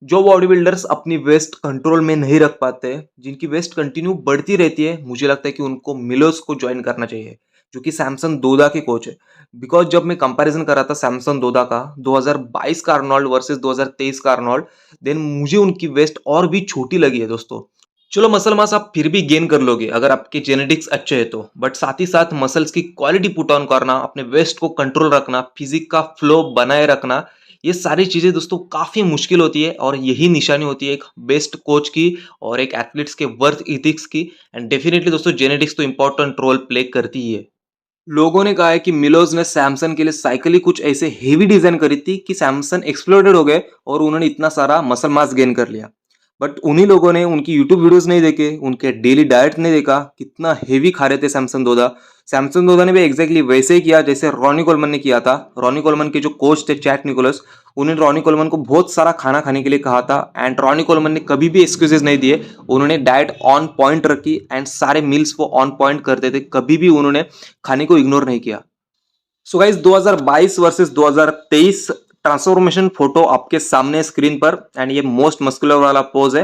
जो body builders अपनी waste control में नहीं रख पाते, जिनकी वेस्ट कंटिन्यू बढ़ती रहती है, मुझे लगता है कि उनको मिलोस को ज्वाइन करना चाहिए, जो कि सैमसन दोदा के कोच है। बिकॉज जब मैं कंपैरिजन कर रहा था सैमसन दोदा का 2022 का अर्नोल्ड वर्सेस 2023 का अर्नोल्ड, देन मुझे उनकी वेस्ट और भी छोटी लगी है दोस्तों। चलो मसल मास आप फिर भी गेन कर लोगे अगर आपके जेनेटिक्स अच्छे है तो, बट साथ ही साथ मसल्स की क्वालिटी पुट ऑन करना, अपने वेस्ट को कंट्रोल रखना, फिजिक का फ्लो बनाए रखना, ये सारी चीजें दोस्तों काफी मुश्किल होती है और यही निशानी होती है एक बेस्ट कोच की और एक एथलीट्स के वर्थ इथिक्स की। एंड डेफिनेटली दोस्तों जेनेटिक्स तो इंपॉर्टेंट रोल प्ले करती ही है। लोगों ने कहा है कि मिलोज ने सैमसंग के लिए साइकिल ही कुछ ऐसे हेवी डिजाइन करी थी कि सैमसंग एक्सप्लोडेड हो गए और उन्होंने इतना सारा मसल मास गेन कर लिया। बट उन्हीं लोगों ने उनकी यूट्यूब वीडियोस नहीं देखे, उनके डेली डाइट नहीं देखा, कितना हेवी खा रहे थे सैमसंग दोदा। सैमसंग दोदा ने भी एग्जैक्टली वैसे ही किया जैसे रॉनी कोलमन ने किया था। रॉनी कोलमन के जो कोच थे चैट निकोलस, उन्होंने रॉनी कोलमन को बहुत सारा खाना खाने के लिए कहा था एंड रॉनी कोलमन ने कभी भी एक्सक्यूजेस नहीं दिए। उन्होंने डाइट ऑन पॉइंट रखी एंड सारे मील्स वो ऑन पॉइंट करते थे, कभी भी उन्होंने खाने को इग्नोर नहीं किया। So guys 2022 versus 2023 transformation photo आपके सामने स्क्रीन पर एंड ये मोस्ट मस्कुलर वाला पोज है।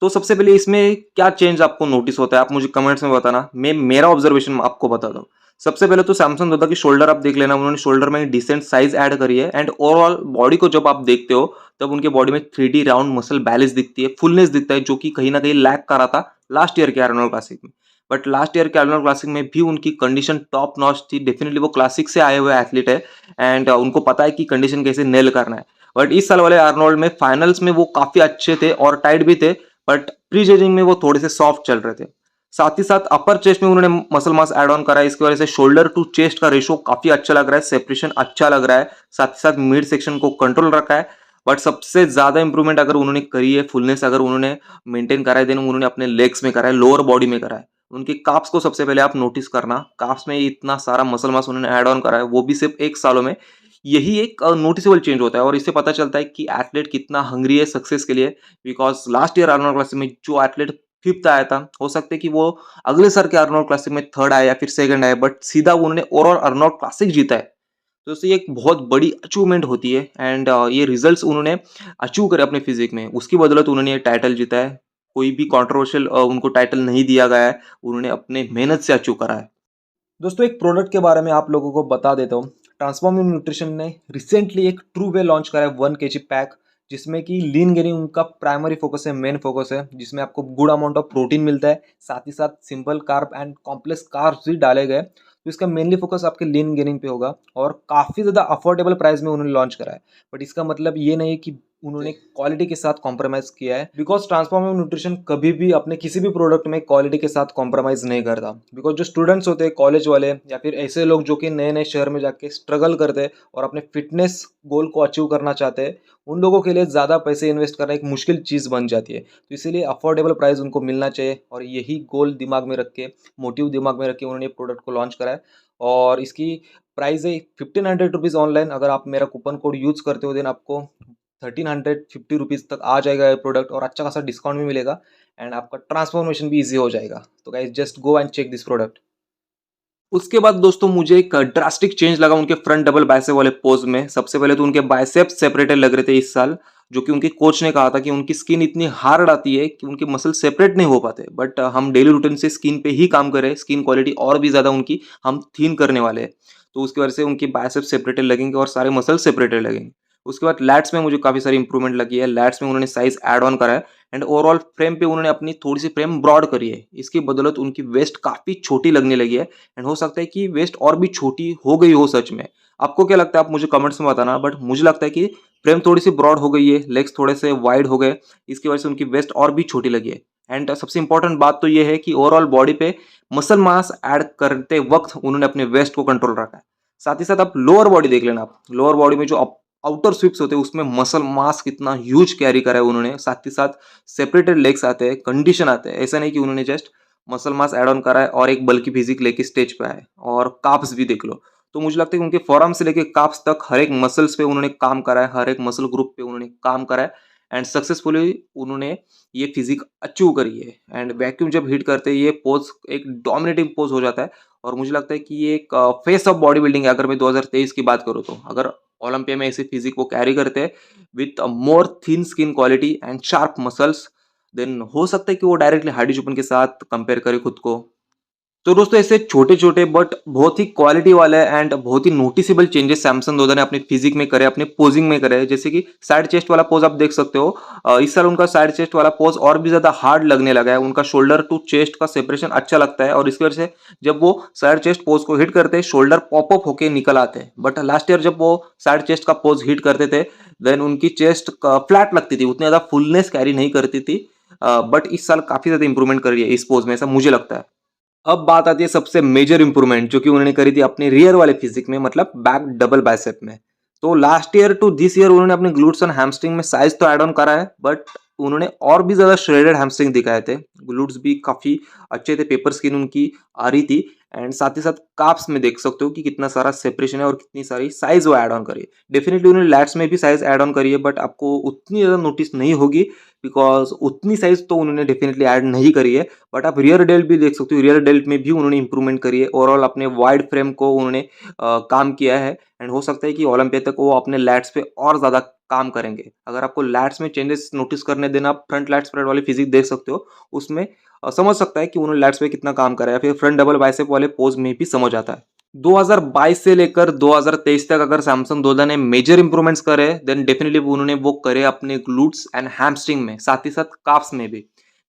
तो सबसे पहले इसमें क्या चेंज आपको नोटिस होता है आप मुझे कमेंट्स में बताना, मैं मेरा ऑब्जर्वेशन आपको बता दूं। सबसे पहले तो सैमसंग दोदा की शोल्डर आप देख लेना, उन्होंने शोल्डर में डिसेंट साइज ऐड करी है एंड ओवरऑल बॉडी को जब आप देखते हो तब उनके बॉडी में 3D राउंड मसल बैलेंस दिखती है, फुलनेस दिखता है, जो कि कहीं ना कहीं लैक कर रहा था लास्ट ईयर के आर्नोल्ड क्लासिक में। बट लास्ट ईयर के आर्नोल्ड क्लासिक में भी उनकी कंडीशन टॉप नॉच थी, डेफिनेटली वो क्लासिक से आए हुए एथलीट है एंड उनको पता है कि कंडीशन कैसे नेल करना है। बट इस साल वाले आर्नोल्ड में फाइनल्स में वो काफी अच्छे थे और टाइट भी थे, बट प्री जजिंग में वो थोड़े से सॉफ्ट चल रहे थे। साथ ही साथ अपर चेस्ट में उन्होंने मसल मास ऐड ऑन करा है, इसकी वजह से शोल्डर टू चेस्ट का रेशो काफी अच्छा लग रहा है, सेपरेशन अच्छा लग रहा है, साथ ही साथ मिड सेक्शन को कंट्रोल रखा है। बट सबसे ज्यादा इंप्रूवमेंट अगर उन्होंने करी है, फुलनेस अगर उन्होंने मेंटेन करा है, देन उन्होंने अपने लेग्स में करा है, लोअर बॉडी में करा है। उनके काप्स को सबसे पहले आप नोटिस करना, काप्स में इतना सारा मसल मास उन्होंने ऐड ऑन करा है, वो भी सिर्फ 1 सालों में। यही एक नोटिसेबल चेंज होता है और इससे पता चलता है कि एथलीट कितना हंग्री है सक्सेस के लिए। Because last year Arnold classic में जो एथलीट फिफ्थ आया था, हो सकता है कि वो अगले साल के आर्नोल्ड क्लासिक में थर्ड आया या फिर सेकंड आया, बट सीधा उन्होंने ओवरऑल आर्नोल्ड क्लासिक जीता है। तो इससे एक बहुत बड़ी अचीवमेंट होती है एंड ये रिजल्ट्स उन्होंने अचीव करे अपने फिजिक में, उसकी बदौलत उन्होंने ये टाइटल जीता है। कोई भी कंट्रोवर्शियल उनको टाइटल नहीं दिया गया है, उन्होंने अपने मेहनत से अचीव करा है। दोस्तों एक प्रोडक्ट के बारे में आप लोगों को बता देता हूँ। ट्रांसफॉर्मिंग न्यूट्रिशन ने रिसेंटली एक ट्रू वे लॉन्च करा है 1 kg पैक, जिसमें कि लीन गेनिंग उनका प्राइमरी फोकस है, मेन फोकस है, जिसमें आपको गुड अमाउंट ऑफ प्रोटीन मिलता है, साथ ही साथ simple carb and complex carbs भी डाले गए। तो इसका मेनली फोकस आपके लीन गेनिंग पे होगा और काफ़ी ज़्यादा अफोर्डेबल प्राइस में उन्होंने लॉन्च करा है। बट इसका मतलब ये नहीं है कि उन्होंने क्वालिटी के साथ कॉम्प्रोमाइज़ किया है, बिकॉज ट्रांसफॉर्मिंग न्यूट्रिशन कभी भी अपने किसी भी प्रोडक्ट में क्वालिटी के साथ कॉम्प्रोमाइज़ नहीं करता। बिकॉज जो स्टूडेंट्स होते हैं कॉलेज वाले या फिर ऐसे लोग जो कि नए नए शहर में जाके स्ट्रगल करते हैं और अपने फिटनेस गोल को अचीव करना चाहते हैं, उन लोगों के लिए ज़्यादा पैसे इन्वेस्ट करना एक मुश्किल चीज़ बन जाती है। तो इसीलिए अफोर्डेबल प्राइस उनको मिलना चाहिए और यही गोल दिमाग में रख के, मोटिव दिमाग में रख के उन्होंने प्रोडक्ट को लॉन्च करा है। और इसकी प्राइस है 1500 रुपीज़ ऑनलाइन। अगर आप मेरा कूपन कोड यूज़ करते हो देन आपको 1350 रुपीज़ तक आ जाएगा ये प्रोडक्ट और अच्छा खासा डिस्काउंट भी मिलेगा एंड आपका ट्रांसफॉर्मेशन भी ईजी हो जाएगा। तो guys just go and check this product. उसके बाद दोस्तों मुझे एक ड्रास्टिक चेंज लगा उनके फ्रंट डबल बाइसेप वाले पोज में। सबसे पहले तो उनके बाइसेप्स सेपरेटेड लग रहे थे इस साल, जो कि उनके कोच ने कहा था कि उनकी स्किन इतनी हार्ड आती है कि उनके मसल सेपरेट नहीं हो पाते। बट हम डेली रूटीन से स्किन पे ही काम करें, स्किन क्वालिटी और भी ज्यादा उनकी हम थीन करने वाले हैं, तो उसकी वजह से उनकी बाइसेप्स सेपरेटेड लगेंगे और सारे मसल सेपरेटेड लगेंगे। उसके बाद लैट्स में मुझे काफी सारी इंप्रूवमेंट लगी है, लैट्स में उन्होंने साइज ऐड ऑन करा है एंड ओवरऑल फ्रेम पे उन्होंने अपनी थोड़ी सी फ्रेम ब्रॉड करी है। इसकी बदौलत उनकी वेस्ट काफी छोटी लगने लगी है एंड हो सकता है कि वेस्ट और भी छोटी हो गई हो सच में। आपको क्या लगता है आप मुझे कमेंट्स में बताना, बट मुझे लगता है कि फ्रेम थोड़ी सी ब्रॉड हो गई है, लेग्स थोड़े से वाइड हो गए, इसकी वजह से उनकी वेस्ट और भी छोटी लगी है। एंड सबसे इंपॉर्टेंट बात तो ये है कि ओवरऑल बॉडी पे मसल मास ऐड करते वक्त उन्होंने अपने वेस्ट को कंट्रोल रखा है। साथ ही साथ आप लोअर बॉडी देख लेना, आप लोअर बॉडी में जो आउटर स्वीप्स होते हैं उसमें मसल मास कितना ह्यूज कैरी करा है उन्होंने। साथ ही साथ सेपरेटेड लेग्स आते हैं, कंडीशन आते हैं, ऐसा नहीं कि उन्होंने just muscle mass add on करा है और एक बल्कि फिजिक लेके स्टेज पे आए। और काप्स भी देख लो, तो मुझे लगता है कि उनके फॉरआर्म से लेके काप्स तक हर एक मसल्स पे उन्होंने काम करा है, हर एक मसल ग्रुप पे उन्होंने काम करा है एंड सक्सेसफुली उन्होंने ये फिजिक अचीव करी है। एंड वैक्यूम जब हिट करते हैं ये पोज एक डोमिनेटिंग पोज हो जाता है और मुझे लगता है कि ये एक फेस ऑफ बॉडी बिल्डिंग है। अगर मैं 2023 की बात करूँ तो अगर ओलंपिया में ऐसी फिजिक वो कैरी करते हैं with more thin skin quality and sharp muscles. Then हो सकता है कि वो डायरेक्टली हार्डी चुपन के साथ कंपेयर करे खुद को। तो दोस्तों ऐसे छोटे-छोटे बट बहुत ही क्वालिटी वाले एंड बहुत ही नोटिसेबल चेंजेस सैमसन दोदा ने अपनी फिजिक में करे, अपने पोजिंग में करे। जैसे कि साइड चेस्ट वाला पोज आप देख सकते हो। इस साल उनका साइड चेस्ट वाला पोज और भी ज्यादा हार्ड लगने लगा है। उनका शोल्डर टू चेस्ट का सेपरेशन अच्छा लगता है और इसकी वजह से जब वो साइड चेस्ट पोज को हिट करते हैं शोल्डर पॉप अप होके निकल आते हैं। बट लास्ट ईयर जब वो साइड चेस्ट का पोज हिट करते थे देन उनकी चेस्ट फ्लैट लगती थी, उतनी ज्यादा फुलनेस कैरी नहीं करती थी। बट इस साल काफी ज्यादा इंप्रूवमेंट करी है इस पोज में, ऐसा मुझे लगता है। अब बात आती है सबसे मेजर इंप्रूवमेंट जो कि उन्होंने करी थी अपने रियर वाले फिजिक में, मतलब बैक डबल बाइसेप में। तो last year to this year उन्होंने अपने ग्लूट्स एंड हैमस्ट्रिंग में साइज तो ऐड ऑन करा है, बट उन्होंने और भी ज्यादा श्रेडेड हैमस्ट्रिंग दिखाए थे। ग्लूट्स भी काफी अच्छे थे, पेपर स्किन उनकी आ रही थी। एंड साथ ही साथ काप्स में देख सकते हो कि कितना सारा सेपरेशन है और कितनी सारी साइज वो ऐड ऑन करी है। डेफिनेटली उन्होंने लैट्स में भी साइज ऐड ऑन करी है, बट आपको उतनी ज्यादा नोटिस नहीं होगी बिकॉज उतनी साइज तो उन्होंने डेफिनेटली ऐड नहीं करी है। बट आप रियर डेल्ट भी देख सकते हो, रियर डेल्ट में भी उन्होंने इंप्रूवमेंट करी है। ओवरऑल अपने वाइड फ्रेम को उन्होंने काम किया है एंड हो सकता है कि ओलंपिया तक वो अपने लैट्स पे और ज्यादा काम करेंगे। अगर आपको लैट्स में चेंजेस नोटिस करने देना, आप फ्रंट लैट स्प्रेड वाली फिजिक देख सकते हो, उसमें समझ सकता है कि उन्होंने लैट्स पे कितना काम करा है। फिर फ्रंट डबल बाइसेप वाले पोज में भी समझ आता है। 2022 से लेकर 2023 तक अगर सैमसन दोदा ने मेजर इंप्रूवमेंट्स करे देन डेफिनेटली उन्होंने वो करे अपने ग्लूट्स एंड हैमस्ट्रिंग में, साथ ही साथ काफ्स में भी।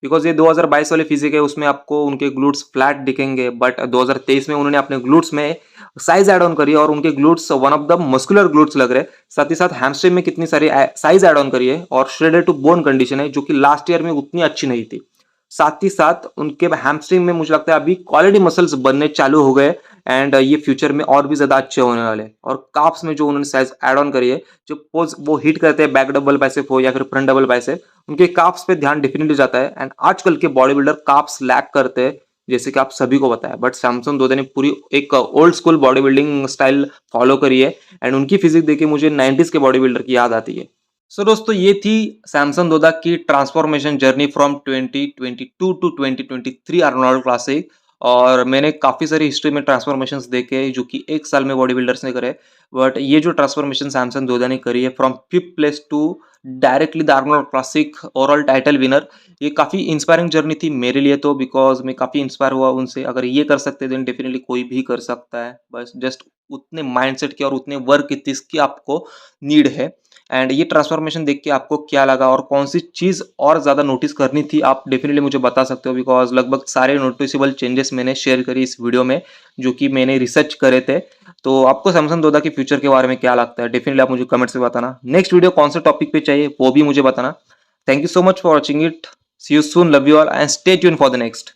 बिकॉज ये 2022 वाले फिजिक है उसमें आपको उनके ग्लूट्स फ्लैट दिखेंगे, बट 2023 में उन्होंने अपने ग्लूट्स में साइज ऐड ऑन करी है और उनके glutes one of the muscular glutes लग रहे हैं। साथ ही साथ हैमस्ट्रिंग में कितनी सारी साइज ऐड ऑन करी है और श्रेडेड टू बोन कंडीशन है जो कि लास्ट ईयर में उतनी अच्छी नहीं थी। साथ ही साथ उनके हैमस्ट्रिंग में मुझे लगता है अभी क्वालिटी मसल्स बनने चालू हो गए एंड ये फ्यूचर में और भी ज्यादा अच्छे होने वाले हैं। और काफ्स में जो उन्होंने साइज ऐड ऑन करी है, जो पोज वो हिट करते हैं बैक डबल बाइसेप हो या फिर फ्रंट डबल बाइसेप, उनके काफ्स पे ध्यान डेफिनेटली जाता है। एंड आजकल के बॉडी बिल्डर काफ्स लैक करते हैं जैसे कि आप सभी को पता है, बट सैमसन दोदा ने पूरी एक old school body building style follow करी है एंड उनकी फिजिक देख के मुझे 90s के बॉडी बिल्डर की याद आती है। सो दोस्तों ये थी सैमसन दोदा की transformation journey from 2022 to 2023 Arnold Classic. और मैंने काफी सारी हिस्ट्री में ट्रांसफॉर्मेशंस देखे जो कि एक साल में बॉडी बिल्डर्स ने करे, बट ये जो ट्रांसफॉर्मेशन सैमसन दोदा ने करी है from 5th place to directly the Arnold Classic overall title winner, ये काफी इंस्पायरिंग जर्नी थी मेरे लिए तो, बिकॉज मैं काफी इंस्पायर हुआ उनसे। अगर ये कर सकते देन डेफिनेटली कोई भी कर सकता है, बस जस्ट उतने माइंडसेट की और उतने वर्क की इसकी आपको नीड है। एंड ये ट्रांसफॉर्मेशन देख के आपको क्या लगा और कौन सी चीज और ज्यादा नोटिस करनी थी आप डेफिनेटली मुझे बता सकते हो, बिकॉज लगभग सारे नोटिसेबल चेंजेस मैंने शेयर करी इस वीडियो में जो कि मैंने रिसर्च करे थे। तो आपको सैमसंग दोदा के फ्यूचर के बारे में क्या लगता है डेफिनेटली आप मुझे कमेंट्स में बताना। नेक्स्ट वीडियो कौन से टॉपिक पे चाहिए वो भी मुझे बताना। Thank you so much for watching it. See you soon, love you all and stay tuned for the next.